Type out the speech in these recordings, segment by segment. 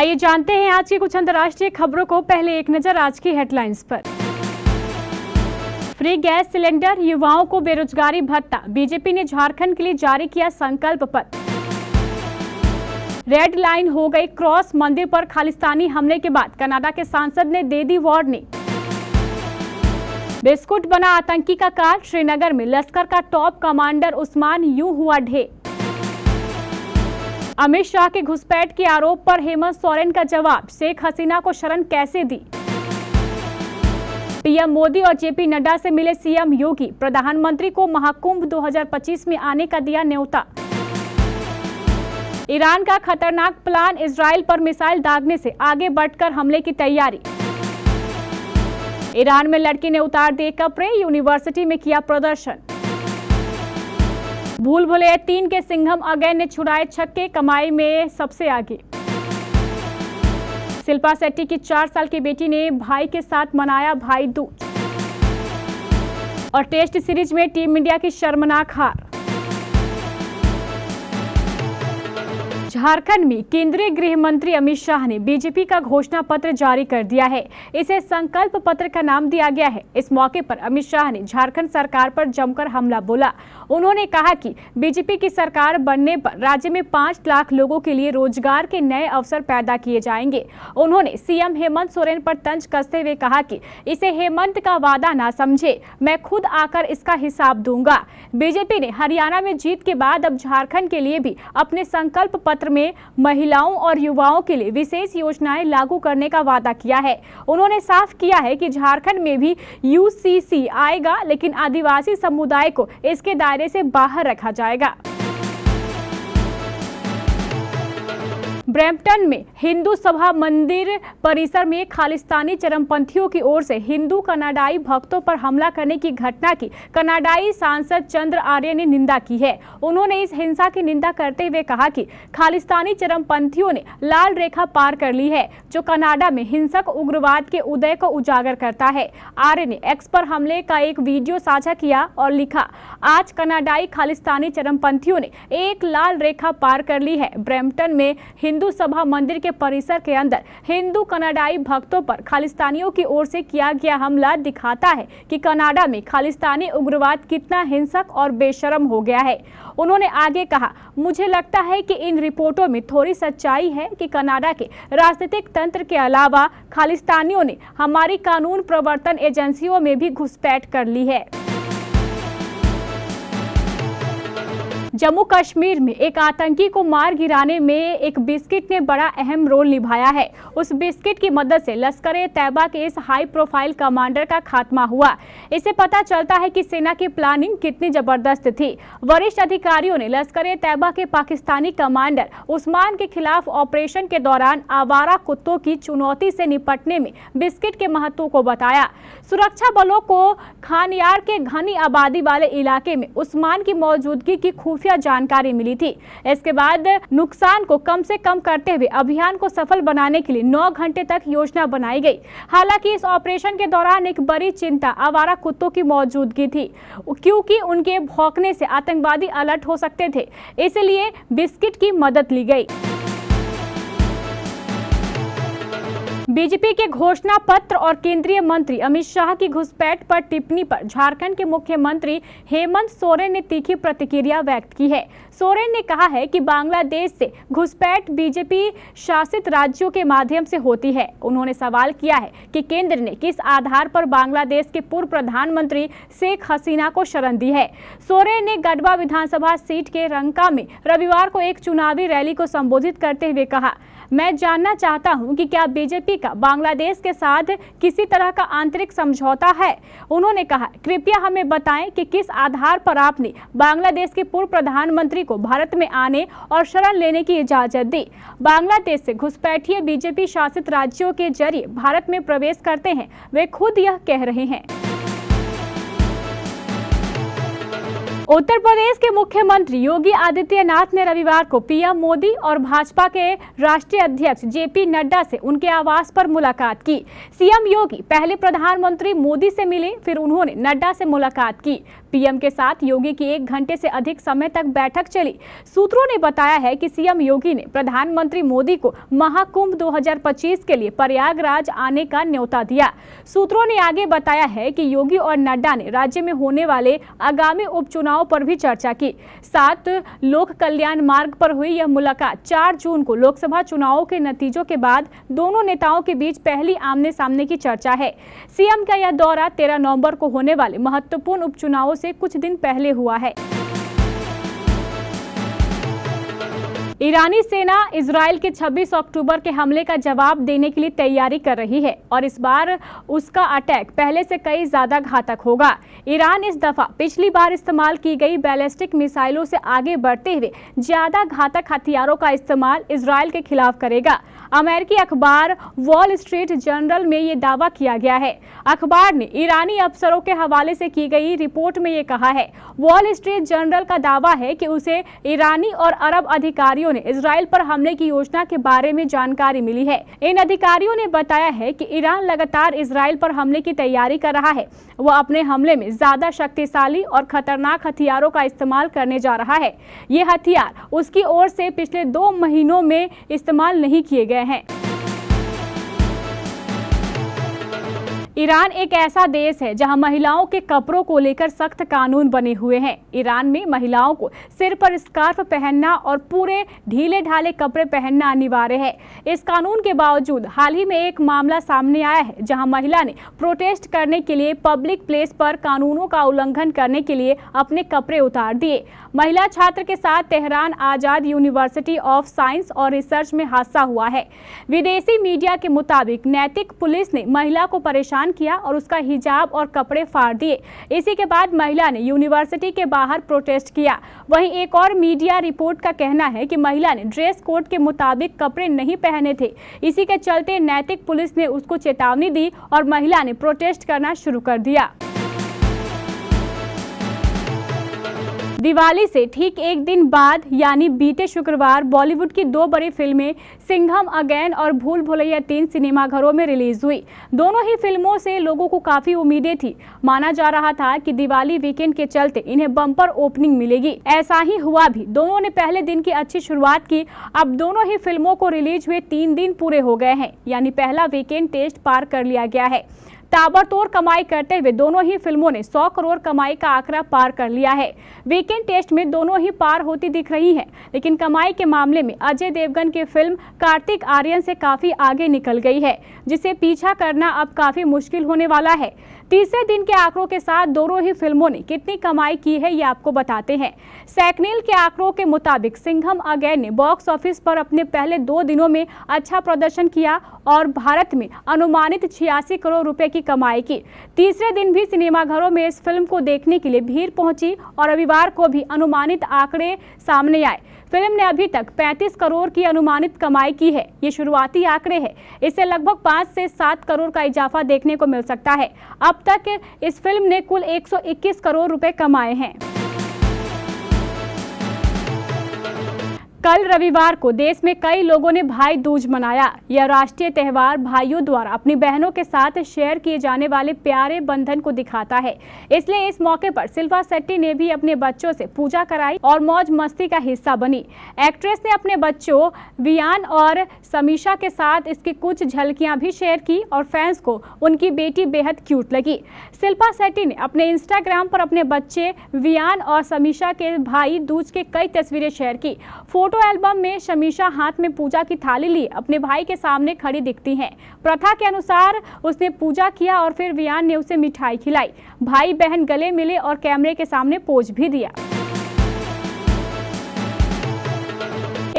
आइए जानते हैं आज की कुछ अंतर्राष्ट्रीय खबरों को। पहले एक नजर आज की हेडलाइंस पर। फ्री गैस सिलेंडर, युवाओं को बेरोजगारी भत्ता, बीजेपी ने झारखंड के लिए जारी किया संकल्प पत्र। रेड लाइन हो गई क्रॉस, मंदिर पर खालिस्तानी हमले के बाद कनाडा के सांसद ने दे दी वार्निंग। बिस्कुट बना आतंकी का काल, श्रीनगर में लश्कर का टॉप कमांडर उस्मान यूं हुआ ढेर। अमित शाह के घुसपैठ के आरोप पर हेमंत सोरेन का जवाब, शेख हसीना को शरण कैसे दी। पीएम मोदी और जेपी नड्डा से मिले सीएम योगी, प्रधानमंत्री को महाकुंभ 2025 में आने का दिया न्योता। ईरान का खतरनाक प्लान, इजराइल पर मिसाइल दागने से आगे बढ़कर हमले की तैयारी। ईरान में लड़की ने उतार दिए कपड़े, यूनिवर्सिटी में किया प्रदर्शन। भूल भुलैया 3 के सिंघम अगेन ने छुड़ाए छक्के, कमाई में सबसे आगे। शिल्पा शेट्टी की 4 साल की बेटी ने भाई के साथ मनाया भाई दूज। और टेस्ट सीरीज में टीम इंडिया की शर्मनाक हार। झारखंड में केंद्रीय गृह मंत्री अमित शाह ने बीजेपी का घोषणा पत्र जारी कर दिया है। इसे संकल्प पत्र का नाम दिया गया है। इस मौके पर अमित शाह ने झारखंड सरकार पर जमकर हमला बोला। उन्होंने कहा कि बीजेपी की सरकार बनने पर राज्य में 5 लाख लोगों के लिए रोजगार के नए अवसर पैदा किए जाएंगे। उन्होंने सीएम हेमंत सोरेन पर तंज कसते हुए कहा कि इसे हेमंत का वादा ना समझे, मैं खुद आकर इसका हिसाब दूंगा। बीजेपी ने हरियाणा में जीत के बाद अब झारखंड के लिए भी अपने संकल्प पत्र में महिलाओं और युवाओं के लिए विशेष योजनाएं लागू करने का वादा किया है। उन्होंने साफ किया है कि झारखंड में भी यूसीसी आएगा, लेकिन आदिवासी समुदाय को इसके दायरे से बाहर रखा जाएगा। ब्रैम्पटन में हिंदू सभा मंदिर परिसर में खालिस्तानी चरमपंथियों की ओर से हिंदू कनाडाई भक्तों पर हमला करने की घटना की कनाडाई सांसद चंद्र आर्य ने निंदा की है। उन्होंने इस हिंसा की निंदा करते हुए कहा कि खालिस्तानी चरमपंथियों ने लाल रेखा पार कर ली है, जो कनाडा में हिंसक उग्रवाद के उदय को उजागर करता है। आर्य ने एक्स पर हमले का एक वीडियो साझा किया और लिखा, आज कनाडाई खालिस्तानी चरमपंथियों ने एक लाल रेखा पार कर ली है। ब्रैम्पटन में हिंदू सभा मंदिर के परिसर के अंदर हिंदू कनाडाई भक्तों पर खालिस्तानियों की ओर से किया गया हमला दिखाता है कि कनाडा में खालिस्तानी उग्रवाद कितना हिंसक और बेशर्म हो गया है। उन्होंने आगे कहा, मुझे लगता है कि इन रिपोर्टों में थोड़ी सच्चाई है कि कनाडा के राजनीतिक तंत्र के अलावा खालिस्तानियों ने हमारी कानून प्रवर्तन एजेंसियों में भी घुसपैठ कर ली है। जम्मू कश्मीर में एक आतंकी को मार गिराने में एक बिस्किट ने बड़ा अहम रोल निभाया है। उस बिस्किट की मदद से लश्कर-ए-तैयबा के इस हाई प्रोफाइल कमांडर का खात्मा हुआ। इससे पता चलता है कि सेना की प्लानिंग कितनी जबरदस्त थी। वरिष्ठ अधिकारियों ने लश्कर-ए-तैयबा के पाकिस्तानी कमांडर उस्मान के खिलाफ ऑपरेशन के दौरान आवारा कुत्तों की चुनौती से निपटने में बिस्किट के महत्व को बताया। सुरक्षा बलों को खानयार के घनी आबादी वाले इलाके में उस्मान की मौजूदगी की खुफिया जानकारी मिली थी। इसके बाद नुकसान को कम से कम करते हुए अभियान को सफल बनाने के लिए 9 घंटे तक योजना बनाई गई। हालांकि इस ऑपरेशन के दौरान एक बड़ी चिंता आवारा कुत्तों की मौजूदगी थी, क्योंकि उनके भौंकने से आतंकवादी अलर्ट हो सकते थे। इसलिए बिस्किट की मदद ली गई। बीजेपी के घोषणा पत्र और केंद्रीय मंत्री अमित शाह की घुसपैठ पर टिप्पणी पर झारखंड के मुख्यमंत्री हेमंत सोरेन ने तीखी प्रतिक्रिया व्यक्त की है। सोरेन ने कहा है कि बांग्लादेश से घुसपैठ बीजेपी शासित राज्यों के माध्यम से होती है। उन्होंने सवाल किया है कि केंद्र ने किस आधार पर बांग्लादेश के पूर्व प्रधानमंत्री शेख हसीना को शरण दी है। सोरेन ने गढ़वा विधानसभा सीट के रंका में रविवार को एक चुनावी रैली को संबोधित करते हुए कहा, मैं जानना चाहता हूं कि क्या बीजेपी का बांग्लादेश के साथ किसी तरह का आंतरिक समझौता है। उन्होंने कहा, कृपया हमें बताएं कि किस आधार पर आपने बांग्लादेश के पूर्व प्रधानमंत्री को भारत में आने और शरण लेने की इजाजत दी। बांग्लादेश से घुसपैठिए बीजेपी शासित राज्यों के जरिए भारत में प्रवेश करते हैं, वे खुद यह कह रहे हैं। उत्तर प्रदेश के मुख्यमंत्री योगी आदित्यनाथ ने रविवार को पीएम मोदी और भाजपा के राष्ट्रीय अध्यक्ष जेपी नड्डा से उनके आवास पर मुलाकात की। सीएम योगी पहले प्रधानमंत्री मोदी से मिले, फिर उन्होंने नड्डा से मुलाकात की। पीएम के साथ योगी की 1 घंटे से अधिक समय तक बैठक चली। सूत्रों ने बताया है कि सीएम योगी ने प्रधानमंत्री मोदी को महाकुंभ 2025 के लिए प्रयागराज आने का न्योता दिया। सूत्रों ने आगे बताया है कि योगी और नड्डा ने राज्य में होने वाले आगामी उपचुनाव पर भी चर्चा की। 7 लोक कल्याण मार्ग पर हुई यह मुलाकात 4 जून को लोकसभा चुनावों के नतीजों के बाद दोनों नेताओं के बीच पहली आमने सामने की चर्चा है। सीएम का यह दौरा 13 नवंबर को होने वाले महत्वपूर्ण उपचुनावों से कुछ दिन पहले हुआ है। ईरानी सेना इजराइल के 26 अक्टूबर के हमले का जवाब देने के लिए तैयारी कर रही है और इस बार उसका अटैक पहले से कई ज्यादा घातक होगा। ईरान इस दफा पिछली बार इस्तेमाल की गई बैलिस्टिक मिसाइलों से आगे बढ़ते हुए ज्यादा घातक हथियारों का इस्तेमाल इजराइल के खिलाफ करेगा। अमेरिकी अखबार वॉल स्ट्रीट जर्नल में ये दावा किया गया है। अखबार ने ईरानी अफसरों के हवाले से की गई रिपोर्ट में ये कहा है। वॉल स्ट्रीट जर्नल का दावा है कि उसे ईरानी और अरब अधिकारियों ने इजराइल पर हमले की योजना के बारे में जानकारी मिली है। इन अधिकारियों ने बताया है कि ईरान लगातार इजराइल पर हमले की तैयारी कर रहा है। वो अपने हमले में ज्यादा शक्तिशाली और खतरनाक हथियारों का इस्तेमाल करने जा रहा है। ये हथियार उसकी ओर से पिछले 2 महीनों में इस्तेमाल नहीं किए गए हैं। ईरान एक ऐसा देश है जहां महिलाओं के कपड़ों को लेकर सख्त कानून बने हुए हैं। ईरान में महिलाओं को सिर पर स्कार्फ पहनना और पूरे ढीले ढाले कपड़े पहनना अनिवार्य है। इस कानून के बावजूद हाल ही में एक मामला सामने आया है जहां महिला ने प्रोटेस्ट करने के लिए पब्लिक प्लेस पर कानूनों का उल्लंघन करने के लिए अपने कपड़े उतार दिए। महिला छात्र के साथ Tehran Azad university of science और रिसर्च में हादसा हुआ है। विदेशी मीडिया के मुताबिक नैतिक पुलिस ने महिला को परेशान किया और उसका हिजाब और कपड़े फाड़ दिए। इसी के बाद महिला ने यूनिवर्सिटी के बाहर प्रोटेस्ट किया। वहीं एक और मीडिया रिपोर्ट का कहना है कि महिला ने ड्रेस कोड के मुताबिक कपड़े नहीं पहने थे। इसी के चलते नैतिक पुलिस ने उसको चेतावनी दी और महिला ने प्रोटेस्ट करना शुरू कर दिया। दिवाली से ठीक 1 दिन बाद यानी बीते शुक्रवार बॉलीवुड की 2 बड़ी फिल्में सिंघम अगेन और भूल भुलैया 3 सिनेमाघरों में रिलीज हुई। दोनों ही फिल्मों से लोगों को काफी उम्मीदें थी। माना जा रहा था कि दिवाली वीकेंड के चलते इन्हें बम्पर ओपनिंग मिलेगी। ऐसा ही हुआ भी। दोनों ने पहले दिन की अच्छी शुरुआत की। अब दोनों ही फिल्मों को रिलीज हुए 3 दिन पूरे हो गए हैं, यानी पहला वीकेंड टेस्ट पार कर लिया गया है। ताबड़तोड़ कमाई करते हुए दोनों ही फिल्मों ने 100 करोड़ कमाई का आंकड़ा पार कर लिया है। वीकेंड टेस्ट में दोनों ही पार होती दिख रही हैं, लेकिन कमाई के मामले में अजय देवगन की फिल्म कार्तिक आर्यन से काफी आगे निकल गई है, जिसे पीछा करना अब काफी मुश्किल होने वाला है। तीसरे दिन के आंकड़ों के साथ दोनों ही फिल्मों ने कितनी कमाई की है ये आपको बताते हैं। सैकनील के आंकड़ों के मुताबिक सिंघम अगेन ने बॉक्स ऑफिस पर अपने पहले 2 दिनों में अच्छा प्रदर्शन किया और भारत में अनुमानित 86 करोड़ रुपए की कमाई की। तीसरे दिन भी सिनेमाघरों में इस फिल्म को देखने के लिए भीड़ पहुंची और रविवार को भी अनुमानित आंकड़े सामने आए। फिल्म ने अभी तक 35 करोड़ की अनुमानित कमाई की है। ये शुरुआती आंकड़े हैं। इससे लगभग 5 से 7 करोड़ का इजाफा देखने को मिल सकता है। अब तक इस फिल्म ने कुल 121 करोड़ रुपए कमाए हैं। कल रविवार को देश में कई लोगों ने भाई दूज मनाया। यह राष्ट्रीय त्योहार भाइयों द्वारा अपनी बहनों के साथ शेयर किए जाने वाले प्यारे बंधन को दिखाता है। इसलिए इस मौके पर शिल्पा शेट्टी ने भी अपने बच्चों से पूजा कराई और मौज मस्ती का हिस्सा बनी। एक्ट्रेस ने अपने बच्चों वियान और समीशा के साथ इसकी कुछ झलकियां भी शेयर की और फैंस को उनकी बेटी बेहद क्यूट लगी। शिल्पा शेट्टी ने अपने इंस्टाग्राम पर अपने बच्चे वियान और समीशा के भाई दूज के कई तस्वीरें शेयर की। फोटो एल्बम में शमीशा हाथ में पूजा की थाली लिए अपने भाई के सामने खड़ी दिखती हैं। प्रथा के अनुसार उसने पूजा किया और फिर वियान ने उसे मिठाई खिलाई। भाई बहन गले मिले और कैमरे के सामने पोज भी दिया।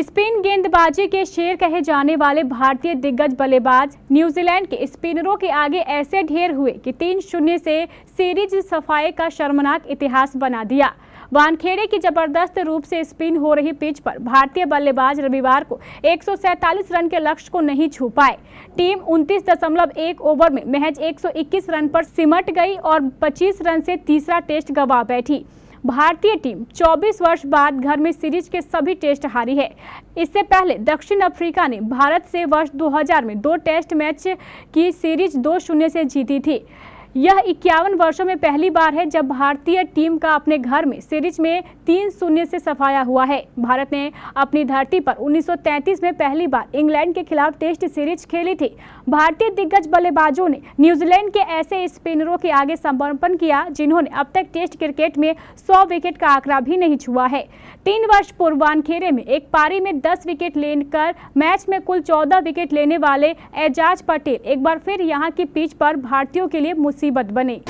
स्पिन गेंदबाजी के शेर कहे जाने वाले भारतीय दिग्गज बल्लेबाज न्यूजीलैंड के स्पिनरों के आगे ऐसे ढेर हुए कि 3-0 से सीरीज सफाई का शर्मनाक इतिहास बना दिया। वानखेड़े की जबरदस्त रूप से स्पिन हो रही पिच पर भारतीय बल्लेबाज रविवार को 147 रन के लक्ष्य को नहीं छू पाए। टीम 29.1 ओवर में महज 121 रन पर सिमट गई और 25 रन से तीसरा टेस्ट गंवा बैठी। भारतीय टीम 24 वर्ष बाद घर में सीरीज के सभी टेस्ट हारी है। इससे पहले दक्षिण अफ्रीका ने भारत से वर्ष 2000 में 2 टेस्ट मैच की सीरीज 2-0 से जीती थी। यह 51 वर्षों में पहली बार है जब भारतीय टीम का अपने घर में सीरीज में 3-0 से सफाया हुआ है। भारत ने अपनी धरती पर 1933 में पहली बार इंग्लैंड के खिलाफ टेस्ट सीरीज खेली थी। भारतीय दिग्गज बल्लेबाजों ने न्यूजीलैंड के ऐसे स्पिनरों के आगे समर्पण किया जिन्होंने अब तक टेस्ट क्रिकेट में 100 विकेट का आंकड़ा भी नहीं छुआ है। 3 वर्ष पूर्व वानखेड़े में एक पारी में 10 विकेट लेकर मैच में कुल 14 विकेट लेने वाले एजाज पटेल एक बार फिर यहां की पिच पर भारतीयों के लिए मुसीबत बने।